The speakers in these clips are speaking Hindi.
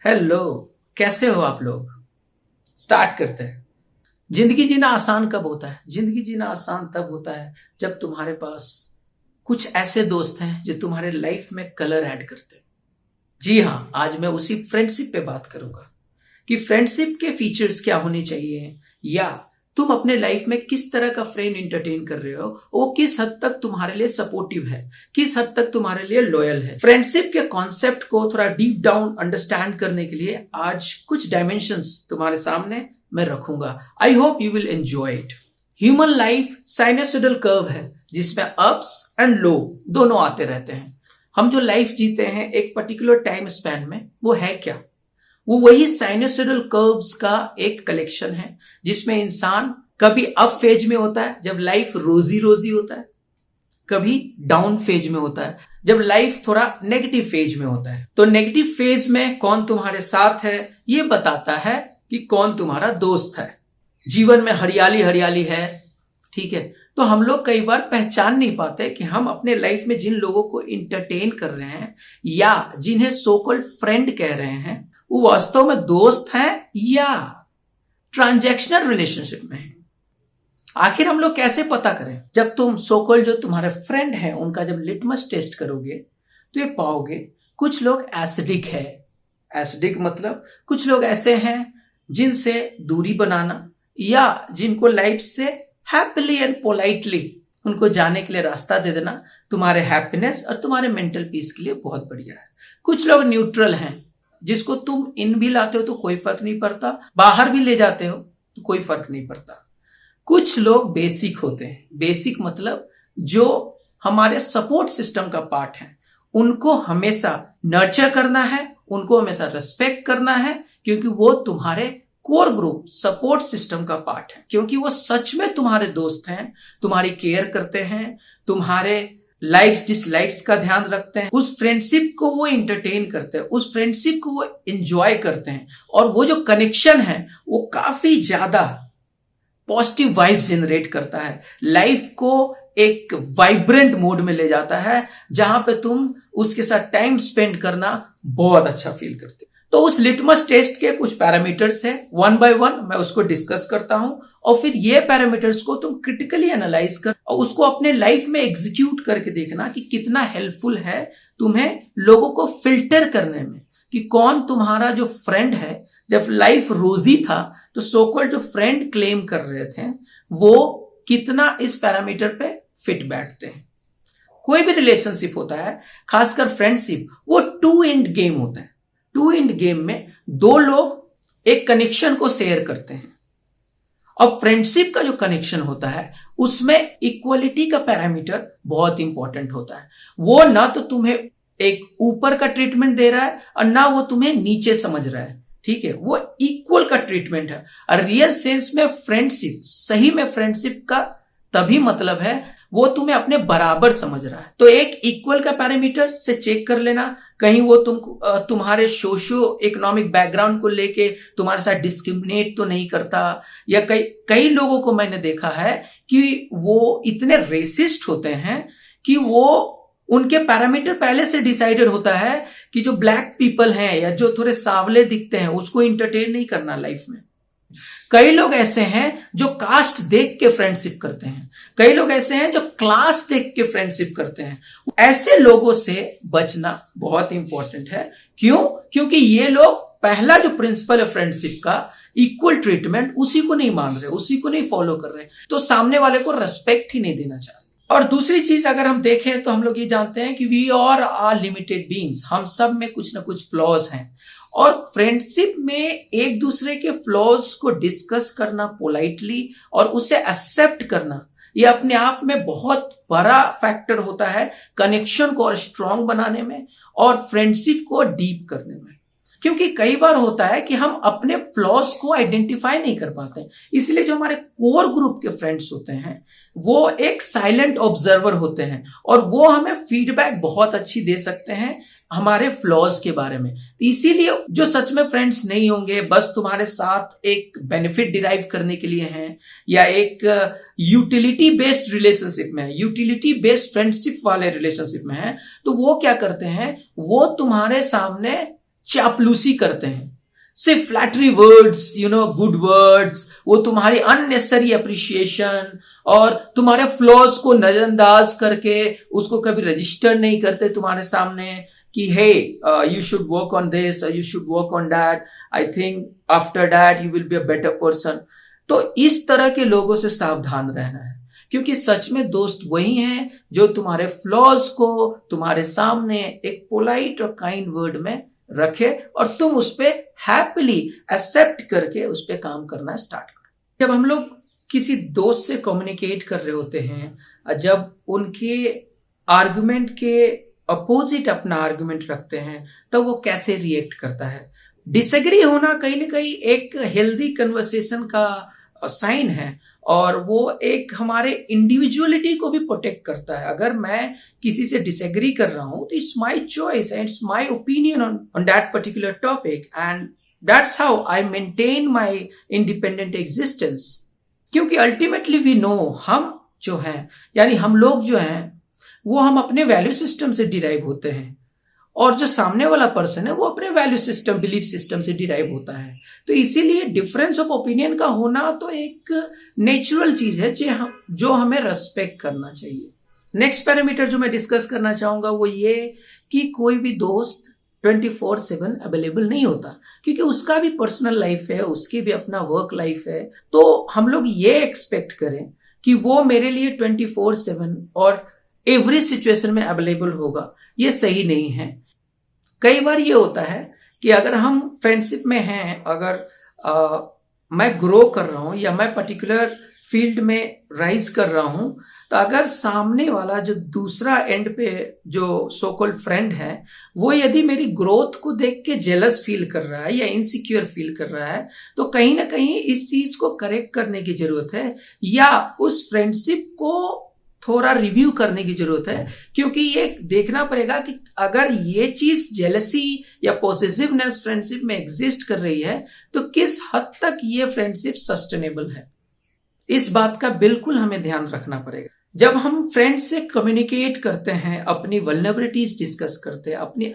हेलो। कैसे हो आप लोग? स्टार्ट करते हैं। जिंदगी जीना आसान कब होता है? जिंदगी जीना आसान तब होता है जब तुम्हारे पास कुछ ऐसे दोस्त हैं जो तुम्हारे लाइफ में कलर ऐड करते हैं। जी हाँ, आज मैं उसी फ्रेंडशिप पे बात करूंगा कि फ्रेंडशिप के फीचर्स क्या होने चाहिए, या तुम अपने लाइफ में किस तरह का फ्रेंड इंटरटेन कर रहे हो, वो किस हद तक तुम्हारे लिए सपोर्टिव है, किस हद तक तुम्हारे लिए लॉयल है। फ्रेंडशिप के कॉन्सेप्ट को थोड़ा डीप डाउन अंडरस्टैंड करने के लिए आज कुछ डायमेंशंस तुम्हारे सामने मैं रखूंगा। I hope you will enjoy it. Human life sinusoidal curve है जिसमें अप्स एंड लो दोनों आते रहते हैं। हम जो लाइफ जीते हैं एक पर्टिकुलर टाइम स्पैन में, वो है क्या? वो वही साइनोसोइडल कर्व्स का एक कलेक्शन है जिसमें इंसान कभी अप फेज में होता है जब लाइफ रोजी रोजी होता है, कभी डाउन फेज में होता है जब लाइफ थोड़ा नेगेटिव फेज में होता है। तो नेगेटिव फेज में कौन तुम्हारे साथ है ये बताता है कि कौन तुम्हारा दोस्त है। जीवन में हरियाली हरियाली है, ठीक है, तो हम लोग कई बार पहचान नहीं पाते कि हम अपने लाइफ में जिन लोगों को इंटरटेन कर रहे हैं या जिन्हें सो कॉल्ड फ्रेंड कह रहे हैं, वो वास्तव में दोस्त हैं या ट्रांजैक्शनल रिलेशनशिप में है। आखिर हम लोग कैसे पता करें? जब तुम सो कॉल्ड जो तुम्हारे फ्रेंड हैं उनका जब लिटमस टेस्ट करोगे तो ये पाओगे कुछ लोग एसिडिक है। एसिडिक मतलब कुछ लोग ऐसे हैं जिनसे दूरी बनाना या जिनको लाइफ से हैप्पीली एंड पोलाइटली उनको जाने के लिए रास्ता दे देना तुम्हारे हैप्पीनेस और तुम्हारे मेंटल पीस के लिए बहुत बढ़िया है। कुछ लोग न्यूट्रल हैं जिसको तुम इन भी लाते हो तो कोई फर्क नहीं पड़ता, बाहर भी ले जाते हो तो कोई फर्क नहीं पड़ता। कुछ लोग बेसिक होते हैं। बेसिक मतलब जो हमारे सपोर्ट सिस्टम का पार्ट है, उनको हमेशा नर्चर करना है, उनको हमेशा रिस्पेक्ट करना है, क्योंकि वो तुम्हारे कोर ग्रुप सपोर्ट सिस्टम का पार्ट है, क्योंकि वो सच में तुम्हारे दोस्त हैं, तुम्हारी केयर करते हैं, तुम्हारे लाइक्स डिसलाइक्स का ध्यान रखते हैं, उस फ्रेंडशिप को वो इंटरटेन करते हैं, उस फ्रेंडशिप को वो एंजॉय करते हैं, और वो जो कनेक्शन है वो काफी ज्यादा पॉजिटिव वाइब्स जनरेट करता है, लाइफ को एक वाइब्रेंट मोड में ले जाता है जहां पे तुम उसके साथ टाइम स्पेंड करना बहुत अच्छा फील करते हो। तो उस लिटमस टेस्ट के कुछ पैरामीटर्स हैं, वन बाय वन मैं उसको डिस्कस करता हूं, और फिर ये पैरामीटर्स को तुम क्रिटिकली एनालाइज कर और उसको अपने लाइफ में एग्जीक्यूट करके देखना कि कितना हेल्पफुल है तुम्हें लोगों को फिल्टर करने में, कि कौन तुम्हारा जो फ्रेंड है। जब लाइफ रोजी था तो सो कॉल्ड जो फ्रेंड क्लेम कर रहे थे वो कितना इस पैरामीटर पे फिट बैठते हैं। कोई भी रिलेशनशिप होता है, खासकर फ्रेंडशिप, वो टू एंड गेम होता है। टू एंड गेम में दो लोग एक कनेक्शन को शेयर करते हैं, और फ्रेंडशिप का जो कनेक्शन होता है उसमें इक्वलिटी का पैरामीटर बहुत इंपॉर्टेंट होता है। वो ना तो तुम्हें एक ऊपर का ट्रीटमेंट दे रहा है और ना वो तुम्हें नीचे समझ रहा है, ठीक है, वो इक्वल का ट्रीटमेंट है। और रियल सेंस में फ्रेंडशिप, सही में फ्रेंडशिप का तभी मतलब है वो तुम्हें अपने बराबर समझ रहा है। तो एक इक्वल का पैरामीटर से चेक कर लेना, कहीं वो तुम्हारे सोशियो इकोनॉमिक बैकग्राउंड को लेके तुम्हारे साथ डिस्क्रिमिनेट तो नहीं करता। या कई लोगों को मैंने देखा है कि वो इतने रेसिस्ट होते हैं कि वो उनके पैरामीटर पहले से डिसाइडेड होता है कि जो ब्लैक पीपल हैं या जो थोड़े सांवले दिखते हैं उसको इंटरटेन नहीं करना लाइफ में। कई लोग ऐसे हैं जो कास्ट देख के फ्रेंडशिप करते हैं, कई लोग ऐसे हैं जो क्लास देख के फ्रेंडशिप करते हैं। ऐसे लोगों से बचना बहुत इंपॉर्टेंट है। क्यों? क्योंकि ये लोग पहला जो प्रिंसिपल है फ्रेंडशिप का, इक्वल ट्रीटमेंट, उसी को नहीं मान रहे, उसी को नहीं फॉलो कर रहे, तो सामने वाले को रेस्पेक्ट ही नहीं देना चाह रहे। और दूसरी चीज अगर हम देखें तो हम लोग ये जानते हैं कि we all are limited beings, हम सब में कुछ ना कुछ फ्लॉज हैं, और फ्रेंडशिप में एक दूसरे के फ्लॉज को डिस्कस करना पोलाइटली और उसे एक्सेप्ट करना, ये अपने आप में बहुत बड़ा फैक्टर होता है कनेक्शन को और स्ट्रांग बनाने में और फ्रेंडशिप को डीप करने में। क्योंकि कई बार होता है कि हम अपने फ्लॉज को आइडेंटिफाई नहीं कर पाते, इसलिए जो हमारे कोर ग्रुप के फ्रेंड्स होते हैं वो एक साइलेंट ऑब्जर्वर होते हैं और वो हमें फीडबैक बहुत अच्छी दे सकते हैं हमारे फ्लॉज के बारे में। तो इसीलिए जो सच में फ्रेंड्स नहीं होंगे, बस तुम्हारे साथ एक बेनिफिट डिराइव करने के लिए हैं या एक यूटिलिटी बेस्ड रिलेशनशिप में है, यूटिलिटी बेस्ड फ्रेंडशिप वाले रिलेशनशिप में है, तो वो क्या करते हैं, वो तुम्हारे सामने चापलूसी करते हैं, सिर्फ फ्लैटरी वर्ड्स, गुड वर्ड्स, वो तुम्हारी अननेसेसरी अप्रिशिएशन और तुम्हारे फ्लॉज को नजरअंदाज करके उसको कभी रजिस्टर नहीं करते तुम्हारे सामने कि hey you should work on this, you should work on that, I think after that you will be a better person. तो इस तरह के लोगों से सावधान रहना है, क्योंकि सच में दोस्त वही हैं जो तुम्हारे फ्लॉज को तुम्हारे सामने एक पोलाइट और काइंड वर्ड में रखे और तुम उस पर हैप्पीली एक्सेप्ट करके उस पर काम करना स्टार्ट करो। जब हम लोग किसी दोस्त से कम्युनिकेट कर रहे होते हैं, जब उनके आर्गुमेंट के अपोजिट अपना आर्गुमेंट रखते हैं, तब वो कैसे रिएक्ट करता है। डिसएग्री होना कहीं ना कहीं एक हेल्दी कन्वर्सेशन का साइन है और वो एक हमारे इंडिविजुअलिटी को भी प्रोटेक्ट करता है। अगर मैं किसी से डिसएग्री कर रहा हूं तो it's my choice and it's my opinion on that particular topic and that's how I maintain my independent existence. क्योंकि अल्टीमेटली वी नो, हम जो हैं यानी हम लोग जो हैं वो हम अपने वैल्यू सिस्टम से डिराइव होते हैं और जो सामने वाला पर्सन है वो अपने वैल्यू सिस्टम, बिलीफ सिस्टम से डिराइव होता है। तो इसीलिए डिफरेंस ऑफ ओपिनियन का होना तो एक नेचुरल चीज है जो हमें रेस्पेक्ट करना चाहिए। नेक्स्ट पैरामीटर जो मैं डिस्कस करना चाहूंगा वो ये कि कोई भी दोस्त 24/7 अवेलेबल नहीं होता, क्योंकि उसका भी पर्सनल लाइफ है, उसकी भी अपना वर्क लाइफ है। तो हम लोग ये एक्सपेक्ट करें कि वो मेरे लिए 24/7 और एवरी सिचुएशन में अवेलेबल होगा, ये सही नहीं है। कई बार ये होता है कि अगर हम फ्रेंडशिप में हैं, अगर मैं ग्रो कर रहा हूं या मैं पर्टिकुलर फील्ड में राइज कर रहा हूं, तो अगर सामने वाला जो दूसरा एंड पे जो सो कॉल्ड फ्रेंड है वो यदि मेरी ग्रोथ को देख के जेलस फील कर रहा है या इनसिक्योर फील कर रहा है, तो कहीं ना कहीं इस चीज को करेक्ट करने की जरूरत है या उस फ्रेंडशिप को थोड़ा रिव्यू करने की जरूरत है। क्योंकि ये देखना पड़ेगा कि अगर ये चीज जेलसी या पॉसेसिवनेस फ्रेंडशिप में एग्जिस्ट कर रही है तो किस हद तक ये फ्रेंडशिप सस्टेनेबल है, इस बात का बिल्कुल हमें ध्यान रखना पड़ेगा। जब हम फ्रेंड्स से कम्युनिकेट करते हैं, अपनी वल्नरेबिलिटीज डिस्कस करते हैं, अपनी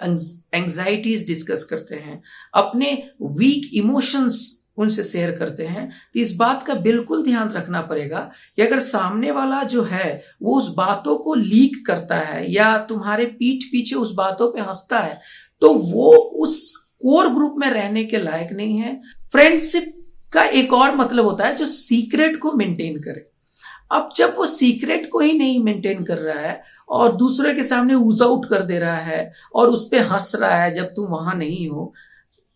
एंजाइटीज डिस्कस करते हैं, अपने वीक इमोशंस उनसे शेयर करते हैं, तो इस बात का बिल्कुल ध्यान रखना पड़ेगा कि अगर सामने वाला जो है वो उस बातों को लीक करता है या तुम्हारे पीठ पीछे उस बातों पे हंसता है, तो वो उस कोर ग्रुप में रहने के लायक नहीं है। फ्रेंडशिप का एक और मतलब होता है जो सीक्रेट को मेंटेन करे। अब जब वो सीक्रेट को ही नहीं मेंटेन कर रहा है और दूसरे के सामने यूज आउट कर दे रहा है और उस पर हंस रहा है जब तुम वहां नहीं हो,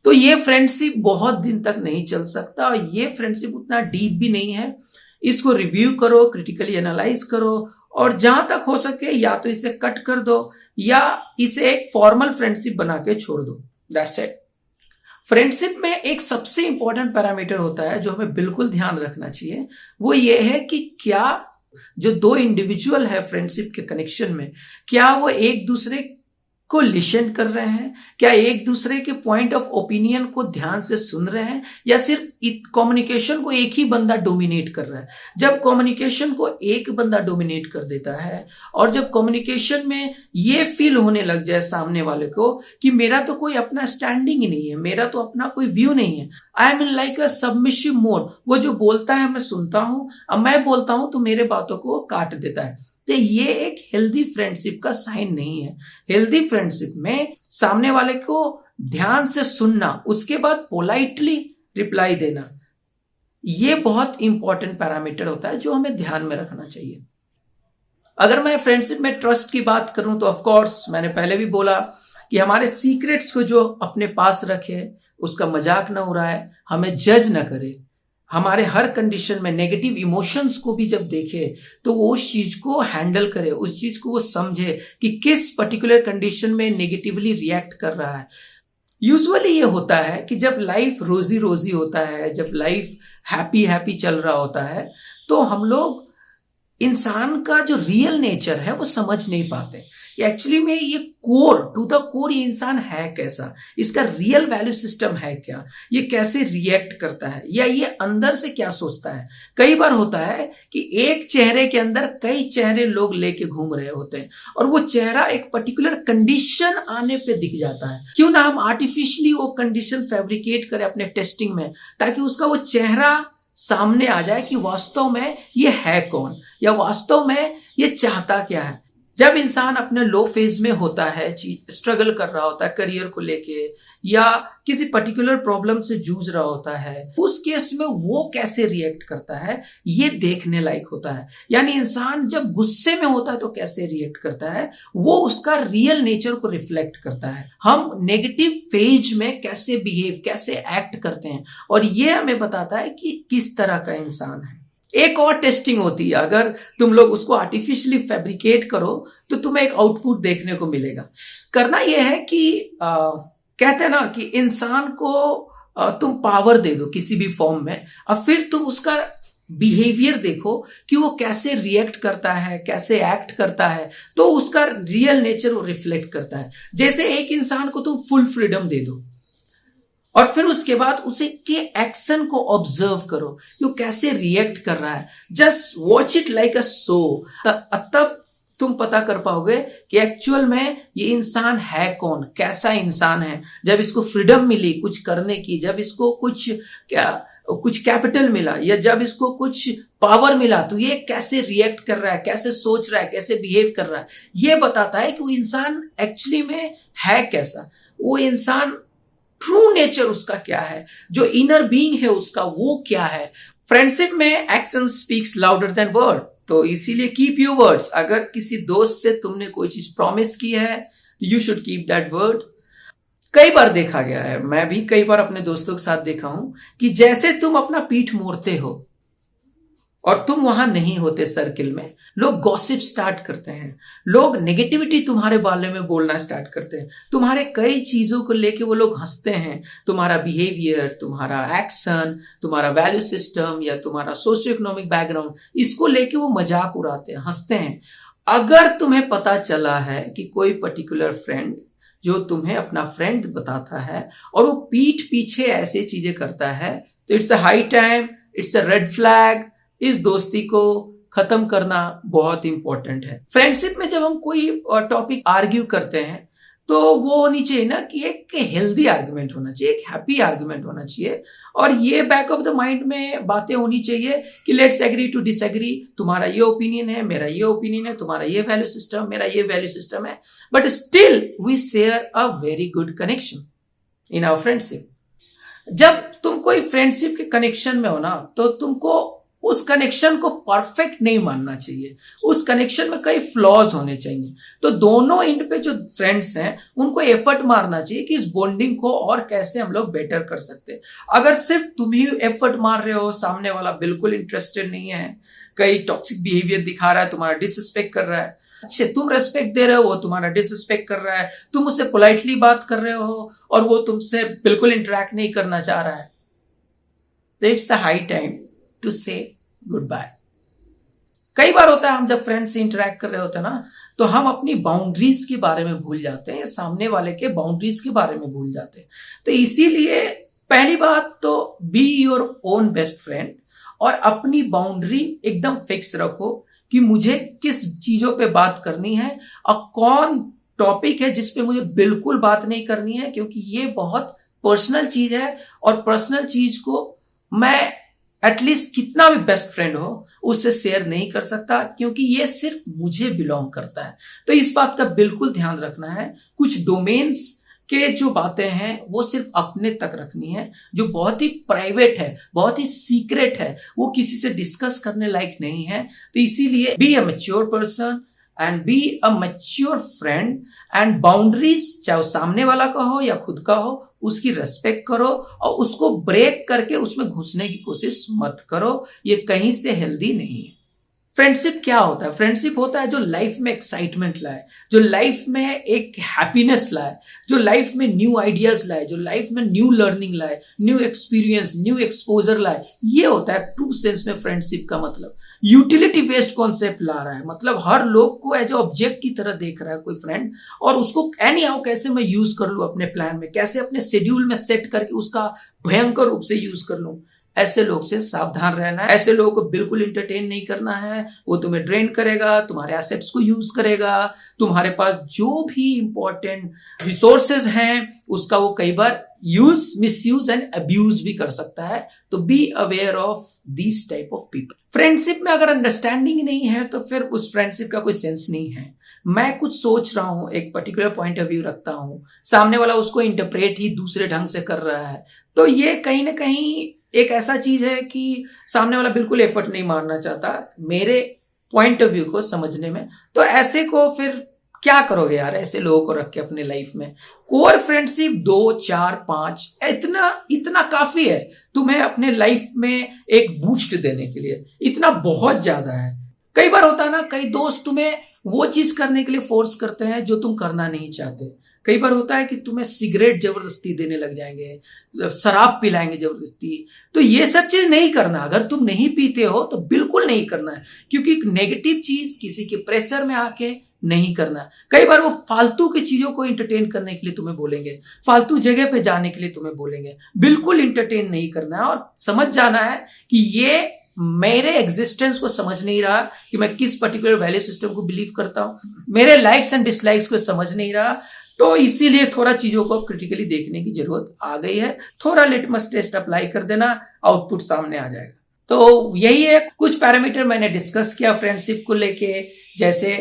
तो ये फ्रेंडशिप बहुत दिन तक नहीं चल सकता और ये फ्रेंडशिप उतना डीप भी नहीं है। इसको रिव्यू करो, क्रिटिकली एनालाइज करो और जहां तक हो सके या तो इसे कट कर दो या इसे एक फॉर्मल फ्रेंडशिप बना के छोड़ दो। That's it. फ्रेंडशिप में एक सबसे इंपॉर्टेंट पैरामीटर होता है जो हमें बिल्कुल ध्यान रखना चाहिए, वो ये है कि क्या जो दो इंडिविजुअल है फ्रेंडशिप के कनेक्शन में, क्या वो एक दूसरे को लिसन कर रहे हैं, क्या एक दूसरे के पॉइंट ऑफ ओपिनियन को ध्यान से सुन रहे हैं या सिर्फ कम्युनिकेशन को एक ही बंदा डोमिनेट कर रहा है। जब कम्युनिकेशन को एक बंदा डोमिनेट कर देता है और जब कम्युनिकेशन में ये फील होने लग जाए सामने वाले को कि मेरा तो कोई अपना स्टैंडिंग ही नहीं है, मेरा तो अपना कोई व्यू नहीं है, I am in like a submissive mode, वो जो बोलता है मैं सुनता हूं, अब मैं बोलता हूं तो मेरे बातों को काट देता है, तो ये एक हेल्दी फ्रेंडशिप का साइन नहीं है। हेल्दी फ्रेंडशिप में सामने वाले को ध्यान से सुनना, उसके बाद पोलाइटली रिप्लाई देना, ये बहुत इंपॉर्टेंट पैरामीटर होता है जो हमें ध्यान में रखना चाहिए। अगर मैं फ्रेंडशिप में ट्रस्ट की बात करूं तो ऑफ कोर्स मैंने पहले भी बोला कि हमारे सीक्रेट्स को जो अपने पास रखे, उसका मजाक ना उड़ाए, हमें जज ना करे, हमारे हर कंडीशन में नेगेटिव इमोशंस को भी जब देखे तो वो उस चीज को हैंडल करे, उस चीज को वो समझे कि किस पर्टिकुलर कंडीशन में नेगेटिवली रिएक्ट कर रहा है। यूजुअली ये होता है कि जब लाइफ रोजी रोजी होता है, जब लाइफ हैप्पी हैप्पी चल रहा होता है, तो हम लोग इंसान का जो रियल नेचर है वो समझ नहीं पाते। कि एक्चुअली में ये कोर टू द कोर ये इंसान है कैसा, इसका रियल वैल्यू सिस्टम है क्या, ये कैसे रिएक्ट करता है, या ये अंदर से क्या सोचता है। कई बार होता है कि एक चेहरे के अंदर कई चेहरे लोग लेके घूम रहे होते हैं और वो चेहरा एक पर्टिकुलर कंडीशन आने पे दिख जाता है। क्यों ना हम आर्टिफिशियली वो कंडीशन फैब्रिकेट करें अपने टेस्टिंग में, ताकि उसका वो चेहरा सामने आ जाए कि वास्तव में ये है कौन, या वास्तव में ये चाहता क्या है। जब इंसान अपने लो फेज में होता है, स्ट्रगल कर रहा होता है करियर को लेके, या किसी पर्टिकुलर प्रॉब्लम से जूझ रहा होता है, उस केस में वो कैसे रिएक्ट करता है ये देखने लायक होता है। यानी इंसान जब गुस्से में होता है तो कैसे रिएक्ट करता है, वो उसका रियल नेचर को रिफ्लेक्ट करता है। हम नेगेटिव फेज में कैसे बिहेव, कैसे एक्ट करते हैं, और ये हमें बताता है कि किस तरह का इंसान है। एक और टेस्टिंग होती है, अगर तुम लोग उसको आर्टिफिशियली फैब्रिकेट करो तो तुम्हें एक आउटपुट देखने को मिलेगा। करना यह है कि कहते हैं ना कि इंसान को तुम पावर दे दो किसी भी फॉर्म में, और फिर तुम उसका बिहेवियर देखो कि वो कैसे रिएक्ट करता है, कैसे एक्ट करता है, तो उसका रियल नेचर वो रिफ्लेक्ट करता है। जैसे एक इंसान को तुम फुल फ्रीडम दे दो और फिर उसके बाद उसे के एक्शन को ऑब्जर्व करो कि वो कैसे रिएक्ट कर रहा है। Just watch it like a show, तब तुम पता कर पाओगे कि एक्चुअल में ये इंसान है कौन, कैसा इंसान है। जब इसको फ्रीडम मिली कुछ करने की, जब इसको कुछ कैपिटल मिला, या जब इसको कुछ पावर मिला, तो ये कैसे रिएक्ट कर रहा है, कैसे सोच रहा है, कैसे बिहेव कर रहा है। ये बताता है कि वो इंसान एक्चुअली में है कैसा, वो इंसान ट्रू नेचर उसका क्या है, जो इनर बीइंग है उसका वो क्या है। फ्रेंडशिप में action speaks louder than word, तो इसीलिए कीप योर वर्ड्स। अगर किसी दोस्त से तुमने कोई चीज प्रॉमिस की है तो you should keep that word. कई बार देखा गया है, मैं भी कई बार अपने दोस्तों के साथ देखा हूं कि जैसे तुम अपना पीठ मोड़ते हो और तुम वहां नहीं होते सर्किल में, लोग गॉसिप स्टार्ट करते हैं, लोग नेगेटिविटी तुम्हारे बारे में बोलना स्टार्ट करते हैं, तुम्हारे कई चीजों को लेके वो लोग हंसते हैं। तुम्हारा बिहेवियर, तुम्हारा एक्शन, तुम्हारा वैल्यू सिस्टम, या तुम्हारा सोशियो इकोनॉमिक बैकग्राउंड, इसको लेके वो मजाक उड़ाते हैं, हंसते हैं। अगर तुम्हें पता चला है कि कोई पर्टिकुलर फ्रेंड जो तुम्हें अपना फ्रेंड बताता है और वो पीठ पीछे ऐसे चीजें करता है, तो it's a high time, it's a red flag. इस दोस्ती को खत्म करना बहुत इंपॉर्टेंट है। फ्रेंडशिप में जब हम कोई टॉपिक आर्ग्यू करते हैं तो वो होनी चाहिए ना कि एक हेल्दी आर्गुमेंट होना चाहिए, एक हैप्पी आर्गुमेंट होना चाहिए, और ये बैक ऑफ द माइंड में बातें होनी चाहिए कि लेट्स एग्री टू डिसएग्री। तुम्हारा ये ओपिनियन है, मेरा ये ओपिनियन है, तुम्हारा ये वैल्यू सिस्टम, मेरा ये वैल्यू सिस्टम है, but still we share a very good connection in our friendship. जब तुम कोई फ्रेंडशिप के कनेक्शन में हो ना, तो तुमको उस कनेक्शन को परफेक्ट नहीं मानना चाहिए, उस कनेक्शन में कई फ्लॉज होने चाहिए। तो दोनों एंड पे जो फ्रेंड्स हैं उनको एफर्ट मारना चाहिए कि इस बॉन्डिंग को और कैसे हम लोग बेटर कर सकते हैं। अगर सिर्फ तुम ही एफर्ट मार रहे हो, सामने वाला बिल्कुल इंटरेस्टेड नहीं है, कई टॉक्सिक बिहेवियर दिखा रहा है, तुम्हारा डिसरिस्पेक्ट कर रहा है, अच्छे तुम रेस्पेक्ट दे रहे हो, वो तुम्हारा डिसरिस्पेक्ट कर रहा है, तुम उससे पोलाइटली बात कर रहे हो और वो तुमसे बिल्कुल इंटरेक्ट नहीं करना चाह रहा है, तो it's a high time to say goodbye. कई बार होता है हम जब फ्रेंड से इंटरेक्ट कर रहे होते हैं ना, तो हम अपनी बाउंड्रीज के बारे में भूल जाते हैं, सामने वाले के बाउंड्रीज के बारे में भूल जाते हैं। तो इसीलिए पहली बात तो be your own best friend, और अपनी बाउंड्री एकदम फिक्स रखो कि मुझे किस चीजों पे बात करनी है और कौन टॉपिक है जिस पे मुझे बिल्कुल बात नहीं करनी है, क्योंकि ये बहुत पर्सनल चीज है और पर्सनल चीज को मैं एटलीस्ट कितना भी बेस्ट फ्रेंड हो उससे शेयर नहीं कर सकता, क्योंकि ये सिर्फ मुझे बिलोंग करता है। तो इस बात का बिल्कुल ध्यान रखना है। कुछ डोमेन्स के जो बातें हैं वो सिर्फ अपने तक रखनी है, जो बहुत ही प्राइवेट है, बहुत ही सीक्रेट है, वो किसी से डिस्कस करने लायक नहीं है। तो इसीलिए be a mature person and be a mature friend, and boundaries चाहे सामने वाला का हो या खुद का हो, उसकी रेस्पेक्ट करो और उसको ब्रेक करके उसमें घुसने की कोशिश मत करो। ये कहीं से हेल्दी नहीं है। फ्रेंडशिप क्या होता है? फ्रेंडशिप होता है जो लाइफ में एक्साइटमेंट लाए, जो लाइफ में एक हैप्पीनेस लाए, जो लाइफ में न्यू आइडियाज लाए, जो लाइफ में न्यू लर्निंग लाए, न्यू एक्सपीरियंस, न्यू एक्सपोजर लाए। ये होता है ट्रू सेंस में फ्रेंडशिप का मतलब। यूटिलिटी बेस्ड कॉन्सेप्ट ला रहा है, मतलब हर लोग को एज ऑब्जेक्ट की तरह देख रहा है कोई फ्रेंड, और उसको एनी हाउ कैसे मैं यूज कर लूं अपने प्लान में, कैसे अपने शेड्यूल में सेट करके उसका भयंकर रूप से यूज कर लूं। ऐसे लोग से सावधान रहना है। ऐसे लोगों को बिल्कुल इंटरटेन नहीं करना है। वो तुम्हें ड्रेन करेगा, तुम्हारे एसेट्स को यूज करेगा, तुम्हारे पास जो भी इंपॉर्टेंट रिसोर्सेज हैं उसका वो कई बार यूज, मिसयूज एंड अब्यूज भी कर सकता है। तो be aware of this type of people. Friendship में अगर अंडरस्टैंडिंग नहीं है तो फिर उस फ्रेंडशिप का कोई सेंस नहीं है। मैं कुछ सोच रहा हूं, एक पर्टिकुलर पॉइंट ऑफ व्यू रखता हूं, सामने वाला उसको इंटरप्रेट ही दूसरे ढंग से कर रहा है, तो ये कहीं ना कहीं एक ऐसा चीज है कि सामने वाला बिल्कुल एफर्ट नहीं मारना चाहता मेरे पॉइंट ऑफ व्यू को समझने में। तो ऐसे को फिर क्या करोगे यार, ऐसे लोगों को रख के अपने लाइफ में? कोर फ्रेंडशिप 2, 4, 5 इतना काफी है तुम्हें अपने लाइफ में एक बूस्ट देने के लिए। इतना बहुत ज्यादा है। कई बार होता है ना, कई दोस्त तुम्हें वो चीज करने के लिए फोर्स करते हैं जो तुम करना नहीं चाहते। कई बार होता है कि तुम्हें सिगरेट जबरदस्ती देने लग जाएंगे, शराब पिलाएंगे जबरदस्ती। तो ये सब चीज नहीं करना। अगर तुम नहीं पीते हो तो बिल्कुल नहीं करना है, क्योंकि एक नेगेटिव चीज किसी के प्रेशर में आके नहीं करना। कई बार वो फालतू की चीजों को इंटरटेन करने के लिए तुम्हें बोलेंगे, फालतू जगह पे जाने के लिए तुम्हें बोलेंगे। बिल्कुल इंटरटेन नहीं करना है और समझ जाना है कि ये मेरे एग्जिस्टेंस को समझ नहीं रहा कि मैं किस पर्टिकुलर वैल्यू सिस्टम को बिलीव करता हूं, मेरे लाइक्स एंड डिसलाइक्स को समझ नहीं रहा। तो इसीलिए थोड़ा चीजों को क्रिटिकली देखने की जरूरत आ गई है। थोड़ा लिटमस टेस्ट अप्लाई कर देना, आउटपुट सामने आ जाएगा। तो यही है, कुछ पैरामीटर मैंने डिस्कस किया फ्रेंडशिप को लेके। जैसे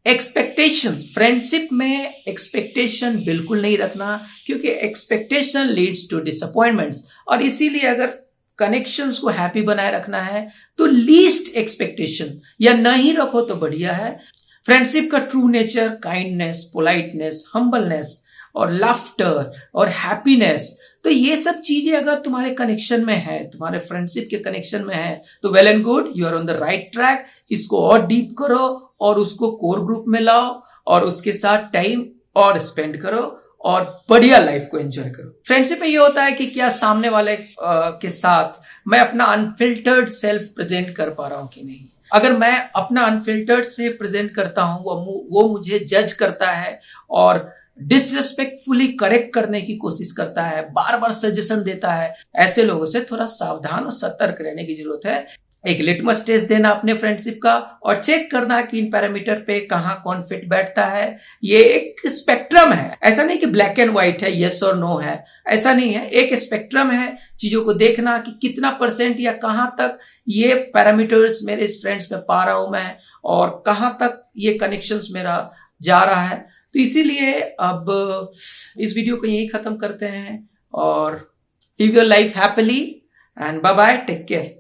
एक्सपेक्टेशन, फ्रेंडशिप में एक्सपेक्टेशन बिल्कुल नहीं रखना, क्योंकि एक्सपेक्टेशन लीड्स टू डिसअपॉइंटमेंट्स। और इसीलिए अगर कनेक्शंस को हैप्पी बनाए रखना है तो लीस्ट एक्सपेक्टेशन या नहीं रखो तो बढ़िया है। फ्रेंडशिप का true nature kindness, politeness, humbleness और लाफ्टर और हैप्पीनेस। तो ये सब चीजें अगर तुम्हारे कनेक्शन में है, तुम्हारे फ्रेंडशिप के कनेक्शन में है, तो well and good, you are on the right track. इसको और डीप करो और उसको कोर ग्रुप में लाओ और उसके साथ टाइम और स्पेंड करो और बढ़िया लाइफ को एंजॉय करो। फ्रेंडशिप में ये होता है कि क्या सामने वाले के साथ मैं अपना अनफिल्टर्ड सेल्फ प्रेजेंट कर पा रहा हूं कि नहीं। अगर मैं अपना अनफिल्टर्ड से प्रेजेंट करता हूं, वो मुझे जज करता है और डिसरिस्पेक्टफुली करेक्ट करने की कोशिश करता है, बार बार सजेशन देता है, ऐसे लोगों से थोड़ा सावधान और सतर्क रहने की जरूरत है। एक लिटमस टेस्ट देना अपने फ्रेंडशिप का और चेक करना कि इन पैरामीटर पे कहां कौन फिट बैठता है। ये एक स्पेक्ट्रम है, ऐसा नहीं कि ब्लैक एंड व्हाइट है, यस और नो है, ऐसा नहीं है। एक स्पेक्ट्रम है, चीजों को देखना कि कितना परसेंट या कहां तक ये पैरामीटर्स मेरे इस फ्रेंड्स में पा रहा हूं मैं और कहां तक ये कनेक्शंस मेरा जा रहा है। तो इसीलिए अब इस वीडियो को यही खत्म करते हैं और live your life happily and bye bye, take care.